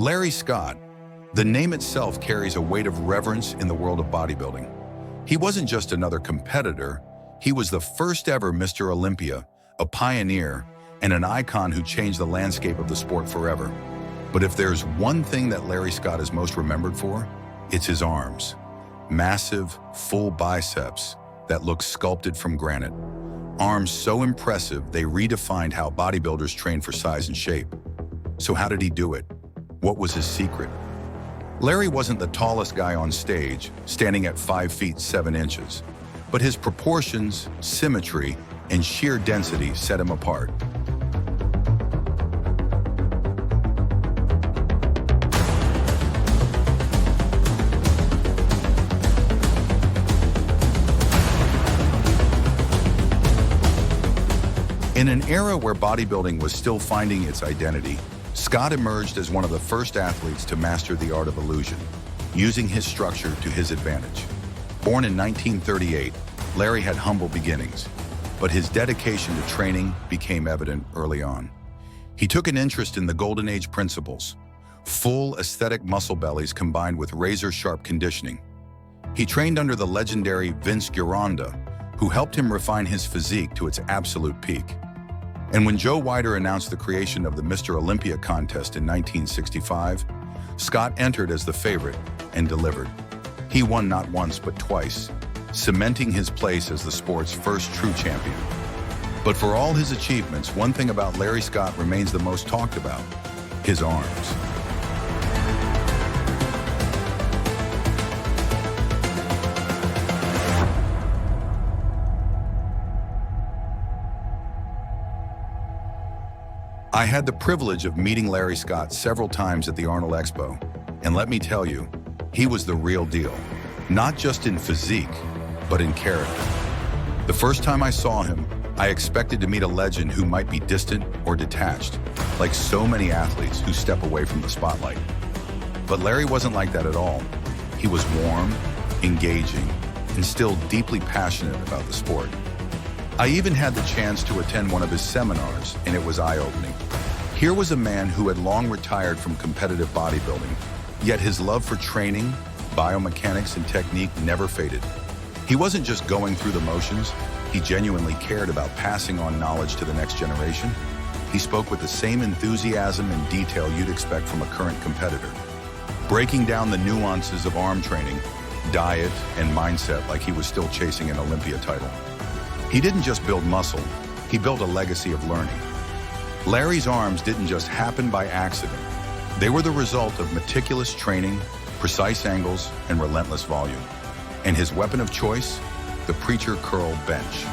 Larry Scott. The name itself carries a weight of reverence in the world of bodybuilding. He wasn't just another competitor, he was the first ever Mr. Olympia, a pioneer, and an icon who changed the landscape of the sport forever. But if there's one thing that Larry Scott is most remembered for, it's his arms. Massive, full biceps that look sculpted from granite. Arms so impressive, they redefined how bodybuilders train for size and shape. So how did he do it? What was his secret? Larry wasn't the tallest guy on stage, standing at 5 feet 7 inches, but his proportions, symmetry, and sheer density set him apart. In an era where bodybuilding was still finding its identity, Scott emerged as one of the first athletes to master the art of illusion, using his structure to his advantage. Born in 1938, Larry had humble beginnings, but his dedication to training became evident early on. He took an interest in the Golden Age principles, full aesthetic muscle bellies combined with razor-sharp conditioning. He trained under the legendary Vince Gironda, who helped him refine his physique to its absolute peak. And when Joe Weider announced the creation of the Mr. Olympia contest in 1965, Scott entered as the favorite and delivered. He won not once but twice, cementing his place as the sport's first true champion. But for all his achievements, one thing about Larry Scott remains the most talked about: his arms. I had the privilege of meeting Larry Scott several times at the Arnold Expo, and let me tell you, he was the real deal, not just in physique, but in character. The first time I saw him, I expected to meet a legend who might be distant or detached, like so many athletes who step away from the spotlight. But Larry wasn't like that at all. He was warm, engaging, and still deeply passionate about the sport. I even had the chance to attend one of his seminars, and it was eye-opening. Here was a man who had long retired from competitive bodybuilding, yet his love for training, biomechanics, and technique never faded. He wasn't just going through the motions, he genuinely cared about passing on knowledge to the next generation. He spoke with the same enthusiasm and detail you'd expect from a current competitor, breaking down the nuances of arm training, diet, and mindset like he was still chasing an Olympia title. He didn't just build muscle, he built a legacy of learning. Larry's arms didn't just happen by accident. They were the result of meticulous training, precise angles, and relentless volume. And his weapon of choice? The preacher curl bench.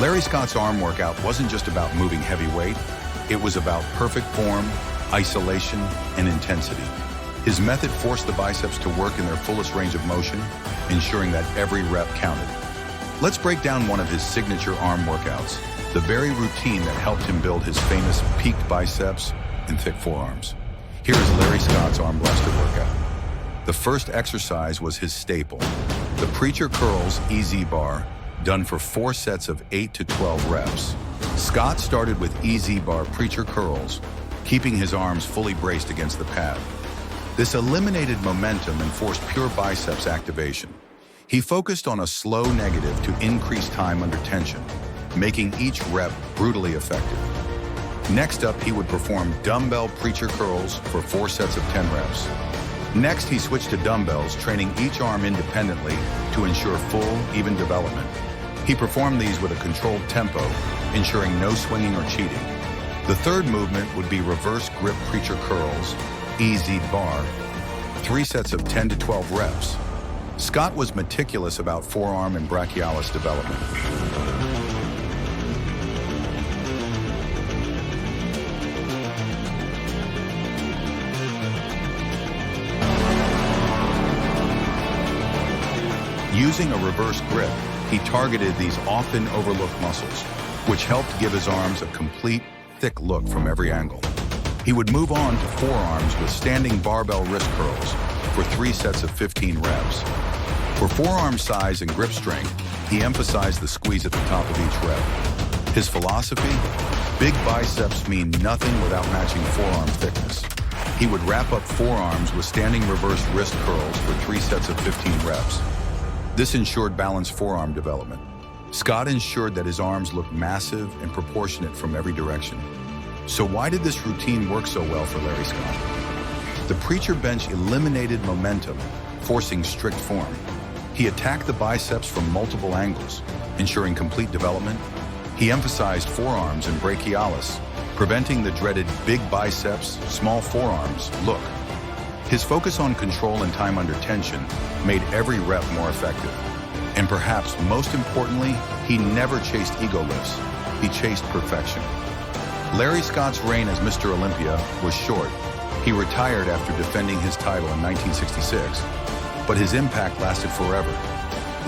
Larry Scott's arm workout wasn't just about moving heavy weight, it was about perfect form, isolation, and intensity. His method forced the biceps to work in their fullest range of motion, ensuring that every rep counted. Let's break down one of his signature arm workouts, the very routine that helped him build his famous peaked biceps and thick forearms. Here is Larry Scott's arm blaster workout. The first exercise was his staple, the preacher curls EZ bar, done for 4 sets of 8 to 12 reps. Scott started with EZ bar preacher curls, keeping his arms fully braced against the pad. This eliminated momentum and forced pure biceps activation. He focused on a slow negative to increase time under tension, making each rep brutally effective. Next up, he would perform dumbbell preacher curls for 4 sets of 10 reps. Next, he switched to dumbbells, training each arm independently to ensure full, even development. He performed these with a controlled tempo, ensuring no swinging or cheating. The third movement would be reverse grip preacher curls, EZ bar, 3 sets of 10 to 12 reps. Scott was meticulous about forearm and brachialis development. Using a reverse grip, he targeted these often overlooked muscles, which helped give his arms a complete, thick look from every angle. He would move on to forearms with standing barbell wrist curls for 3 sets of 15 reps. For forearm size and grip strength, he emphasized the squeeze at the top of each rep. His philosophy? Big biceps mean nothing without matching forearm thickness. He would wrap up forearms with standing reverse wrist curls for 3 sets of 15 reps. This ensured balanced forearm development. Scott ensured that his arms looked massive and proportionate from every direction. So why did this routine work so well for Larry Scott? The preacher bench eliminated momentum, forcing strict form. He attacked the biceps from multiple angles, ensuring complete development. He emphasized forearms and brachialis, preventing the dreaded big biceps, small forearms look. His focus on control and time under tension made every rep more effective. And perhaps most importantly, he never chased ego lifts. He chased perfection. Larry Scott's reign as Mr. Olympia was short. He retired after defending his title in 1966, but his impact lasted forever.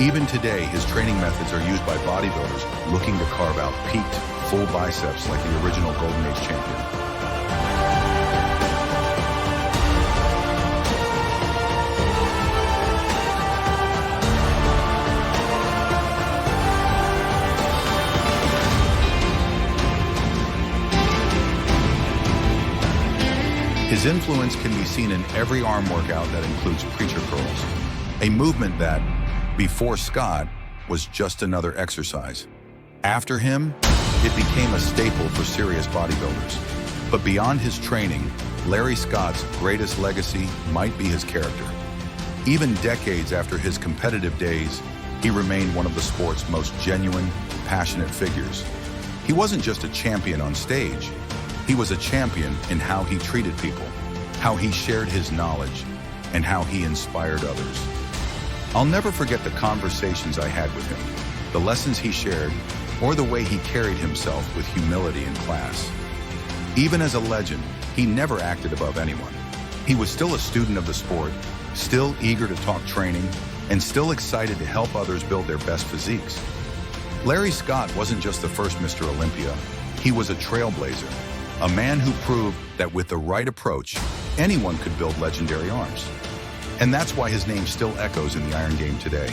Even today, his training methods are used by bodybuilders looking to carve out peaked, full biceps like the original Golden Age champion. His influence can be seen in every arm workout that includes preacher curls, a movement that, before Scott, was just another exercise. After him, it became a staple for serious bodybuilders. But beyond his training, Larry Scott's greatest legacy might be his character. Even decades after his competitive days, he remained one of the sport's most genuine, passionate figures. He wasn't just a champion on stage. He was a champion in how he treated people, how he shared his knowledge, and how he inspired others. I'll never forget the conversations I had with him, the lessons he shared, or the way he carried himself with humility and class. Even as a legend, he never acted above anyone. He was still a student of the sport, still eager to talk training, and still excited to help others build their best physiques. Larry Scott wasn't just the first Mr. Olympia. He was a trailblazer, a man who proved that with the right approach, anyone could build legendary arms. And that's why his name still echoes in the Iron Game today.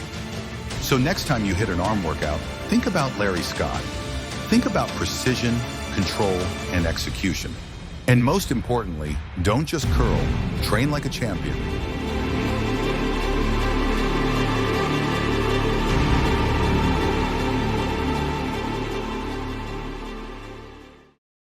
So next time you hit an arm workout, think about Larry Scott. Think about precision, control, and execution. And most importantly, don't just curl, train like a champion.